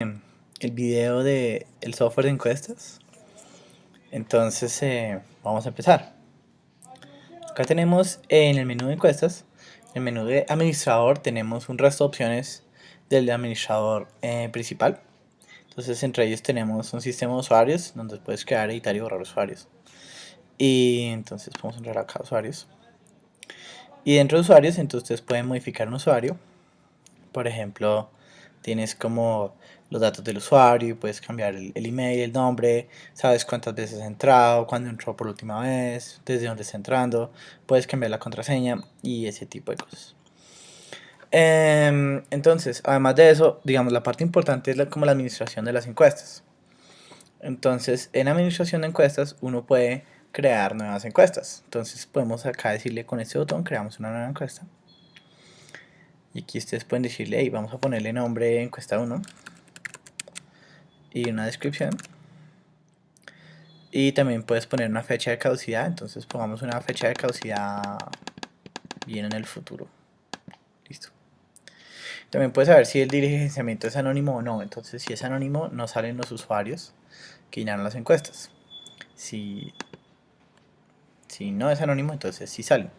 El video de el software de encuestas. Entonces vamos a empezar. Acá tenemos en el menú de encuestas, en el menú de administrador, tenemos un resto de opciones del administrador principal. Entonces entre ellos tenemos un sistema de usuarios donde puedes crear, editar y borrar usuarios. Y entonces podemos entrar acá a usuarios. Y dentro de usuarios entonces ustedes pueden modificar un usuario. Por ejemplo, tienes como los datos del usuario y puedes cambiar el email, el nombre, sabes cuántas veces ha entrado, cuándo entró por última vez, desde dónde está entrando, puedes cambiar la contraseña y ese tipo de cosas. Entonces, además de eso, digamos, la parte importante es como la administración de las encuestas. Entonces, en administración de encuestas, uno puede crear nuevas encuestas. Entonces, podemos acá decirle con este botón, creamos una nueva encuesta. Y aquí ustedes pueden decirle, hey, vamos a ponerle nombre encuesta 1 y una descripción. Y también puedes poner una fecha de caducidad, entonces pongamos una fecha de caducidad bien en el futuro. Listo. También puedes saber si el diligenciamiento es anónimo o no, entonces si es anónimo no salen los usuarios que llenaron las encuestas. Si no es anónimo, entonces sí salen.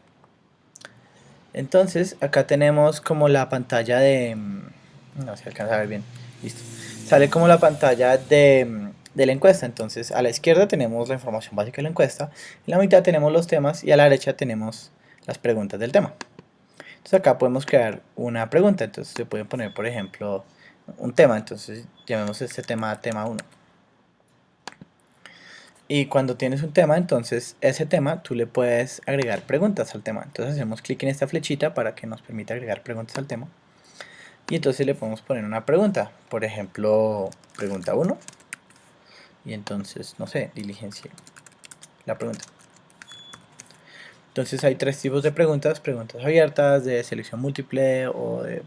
Entonces acá tenemos como la pantalla de... no se alcanza a ver bien. Listo. Sale como la pantalla de la encuesta. Entonces a la izquierda tenemos la información básica de la encuesta, en la mitad tenemos los temas y a la derecha tenemos las preguntas del tema. Entonces acá podemos crear una pregunta. Entonces se puede poner, por ejemplo, un tema. Entonces llamemos este tema tema 1. Y cuando tienes un tema, entonces ese tema tú le puedes agregar preguntas al tema. Entonces hacemos clic en esta flechita para que nos permita agregar preguntas al tema. Y entonces le podemos poner una pregunta. Por ejemplo, pregunta 1. Y entonces, no sé, diligencia la pregunta. Entonces hay tres tipos de preguntas. Preguntas abiertas, de selección múltiple o de,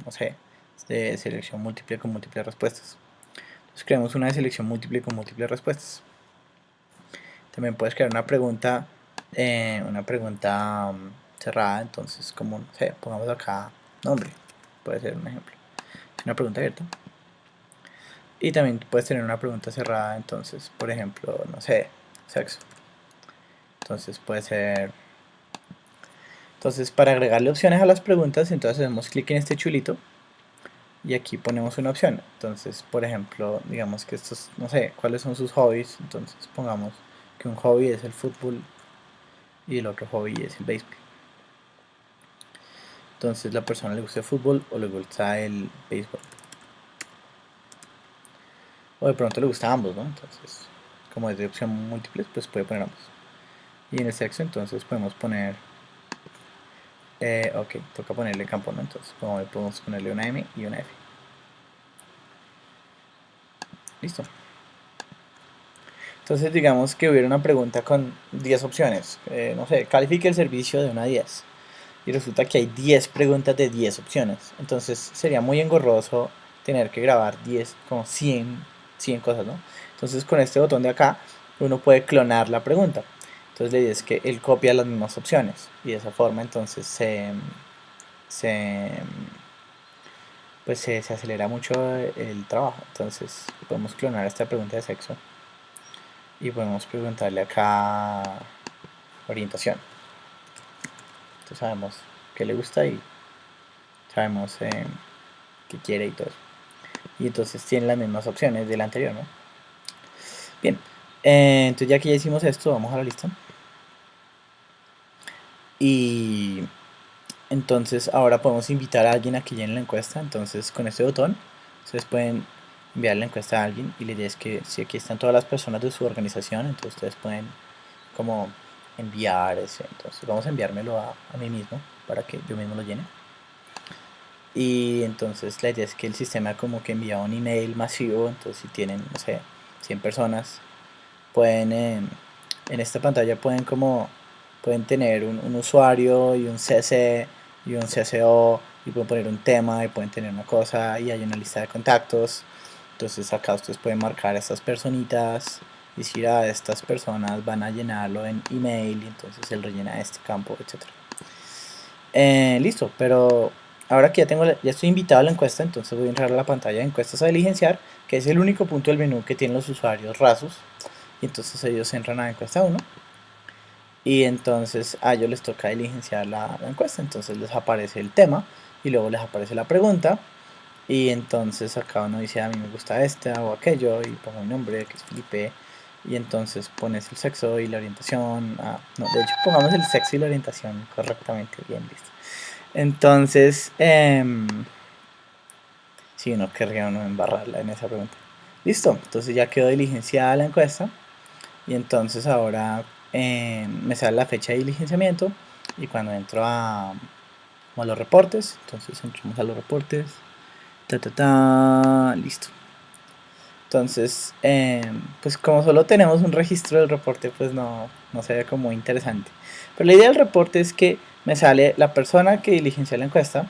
no sé, de selección múltiple con múltiples respuestas. Entonces creamos una de selección múltiple con múltiples respuestas. También puedes crear una pregunta cerrada, entonces como, no sé, pongamos acá nombre, puede ser un ejemplo. Es una pregunta abierta. Y también puedes tener una pregunta cerrada, entonces, por ejemplo, no sé, sexo. Entonces puede ser... Entonces para agregarle opciones a las preguntas, entonces hacemos clic en este chulito y aquí ponemos una opción. Entonces, por ejemplo, digamos que estos, no sé, cuáles son sus hobbies, entonces pongamos que un hobby es el fútbol y el otro hobby es el béisbol. Entonces la persona le gusta el fútbol o le gusta el béisbol. O de pronto le gusta ambos, ¿no? Entonces, como es de opción múltiples, pues puede poner ambos. Y en el sexo entonces podemos poner... ok, toca ponerle campo, ¿no? Entonces podemos ponerle una M y una F. Listo. Entonces digamos que hubiera una pregunta con 10 opciones. No sé, califique el servicio de 1 a 10. Y resulta que hay 10 preguntas de 10 opciones. Entonces sería muy engorroso tener que grabar 10, como 100 cosas, ¿no? Entonces con este botón de acá uno puede clonar la pregunta. Entonces la idea es que él copia las mismas opciones. Y de esa forma entonces se acelera mucho el trabajo. Entonces podemos clonar esta pregunta de sexo. Y podemos preguntarle acá orientación. Entonces sabemos qué le gusta y sabemos qué quiere y todo eso. Y entonces tiene las mismas opciones del anterior, ¿no? Bien, entonces ya que ya hicimos esto, vamos a la lista. Y entonces ahora podemos invitar a alguien a que llene la encuesta. Entonces con este botón ustedes pueden enviar la encuesta a alguien y la idea es que si aquí están todas las personas de su organización, entonces ustedes pueden como enviar ese. Entonces vamos a enviármelo a mí mismo para que yo mismo lo llene. Y entonces la idea es que el sistema como que envía un email masivo. Entonces si tienen, no sé, 100 personas, pueden en esta pantalla pueden tener un usuario y un CC y un CCO y pueden poner un tema y pueden tener una cosa y hay una lista de contactos. Entonces acá ustedes pueden marcar a estas personitas, decir a estas personas van a llenarlo en email y entonces él rellena este campo, etc. Listo, pero ahora que ya estoy invitado a la encuesta, entonces voy a entrar a la pantalla de encuestas a diligenciar, que es el único punto del menú que tienen los usuarios rasos. Y entonces ellos entran a encuesta 1 y entonces a ellos les toca diligenciar la encuesta. Entonces les aparece el tema y luego les aparece la pregunta. Y entonces acá uno dice, a mí me gusta esta o aquello, y pongo mi nombre, que es Felipe, y entonces pones el sexo y la orientación. No, de hecho pongamos el sexo y la orientación correctamente, bien, listo. Entonces, si no querría uno embarrarla en esa pregunta. Listo, entonces ya quedó diligenciada la encuesta, y entonces ahora me sale la fecha de diligenciamiento, y cuando entro a los reportes, entonces entramos a los reportes, listo. Entonces, pues como solo tenemos un registro del reporte, pues no se ve como interesante. Pero la idea del reporte es que me sale la persona que diligenció la encuesta,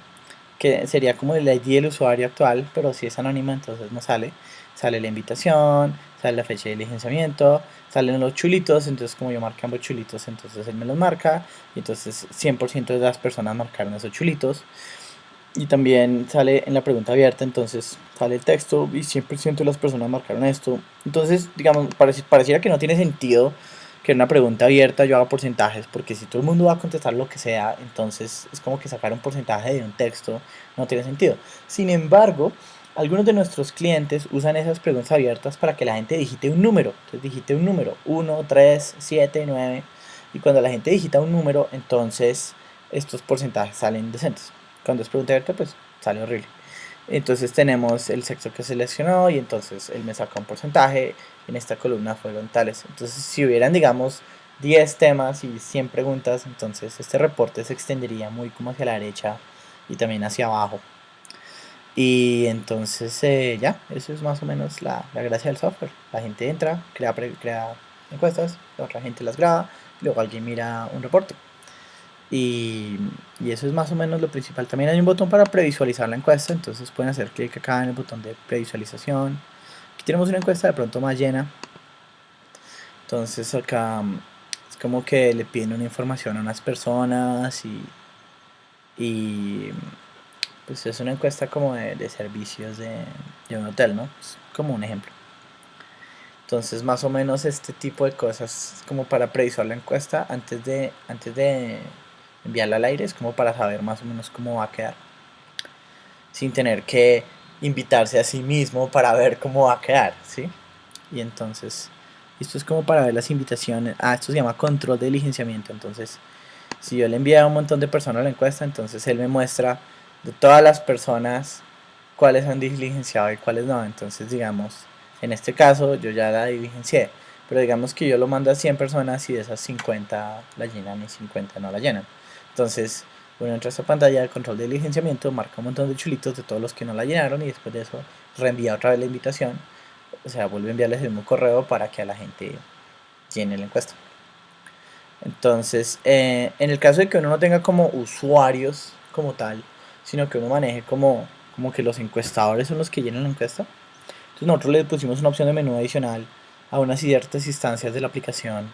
que sería como el ID del usuario actual, pero si es anónima, entonces no sale. Sale la invitación, sale la fecha de diligenciamiento, salen los chulitos, entonces como yo marqué ambos chulitos, entonces él me los marca, y entonces 100% de las personas marcaron esos chulitos. Y también sale en la pregunta abierta, entonces sale el texto y 100% de las personas marcaron esto. Entonces, digamos, pareciera que no tiene sentido que en una pregunta abierta yo haga porcentajes, porque si todo el mundo va a contestar lo que sea, entonces es como que sacar un porcentaje de un texto no tiene sentido. Sin embargo, algunos de nuestros clientes usan esas preguntas abiertas para que la gente digite un número. Entonces digite un número, 1, 3, 7, 9. Y cuando la gente digita un número, entonces estos porcentajes salen decentes. Cuando es pregunta abierta, pues sale horrible. Entonces tenemos el sexo que seleccionó y entonces él me saca un porcentaje. En esta columna fueron tales. Entonces si hubieran, digamos, 10 temas y 100 preguntas, entonces este reporte se extendería muy como hacia la derecha y también hacia abajo. Y entonces ya, eso es más o menos la gracia del software. La gente entra, crea encuestas, la otra gente las graba, y luego alguien mira un reporte. Y eso es más o menos lo principal. También hay un botón para previsualizar la encuesta, entonces pueden hacer clic acá en el botón de previsualización. Aquí tenemos una encuesta de pronto más llena. Entonces acá es como que le piden una información a unas personas y pues es una encuesta como de servicios de un hotel, ¿no? Es como un ejemplo. Entonces más o menos este tipo de cosas como para previsualizar la encuesta antes de enviarla al aire, es como para saber más o menos cómo va a quedar, sin tener que invitarse a sí mismo para ver cómo va a quedar, ¿sí? Y entonces, esto es como para ver las invitaciones. Esto se llama control de diligenciamiento. Entonces, si yo le envío a un montón de personas la encuesta, entonces él me muestra de todas las personas cuáles han diligenciado y cuáles no. Entonces, digamos, en este caso yo ya la diligencié, pero digamos que yo lo mando a 100 personas y de esas 50 la llenan y 50 no la llenan. Entonces, uno entra a esta pantalla de control de diligenciamiento, marca un montón de chulitos de todos los que no la llenaron y después de eso reenvía otra vez la invitación. O sea, vuelve a enviarles el mismo correo para que a la gente llene la encuesta. Entonces, en el caso de que uno no tenga como usuarios como tal, sino que uno maneje como que los encuestadores son los que llenan la encuesta, entonces nosotros le pusimos una opción de menú adicional a unas ciertas instancias de la aplicación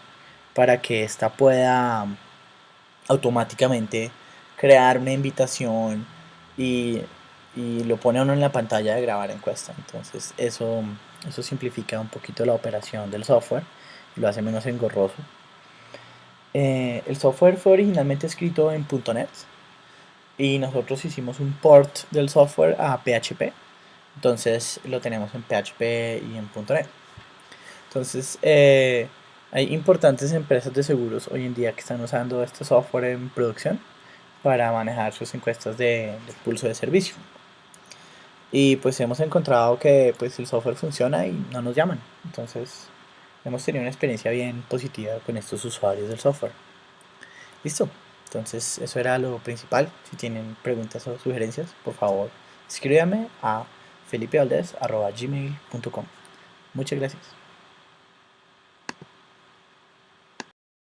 para que ésta pueda automáticamente crear una invitación y, lo pone uno en la pantalla de grabar encuesta. Entonces eso simplifica un poquito la operación del software y lo hace menos engorroso. El software fue originalmente escrito en .NET y nosotros hicimos un port del software a PHP. Entonces lo tenemos en PHP y en .NET. Entonces hay importantes empresas de seguros hoy en día que están usando este software en producción para manejar sus encuestas de pulso de servicio. Y pues hemos encontrado que pues el software funciona y no nos llaman. Entonces hemos tenido una experiencia bien positiva con estos usuarios del software. Listo. Entonces eso era lo principal. Si tienen preguntas o sugerencias, por favor escríbame a felipevaldes@gmail.com. Muchas gracias.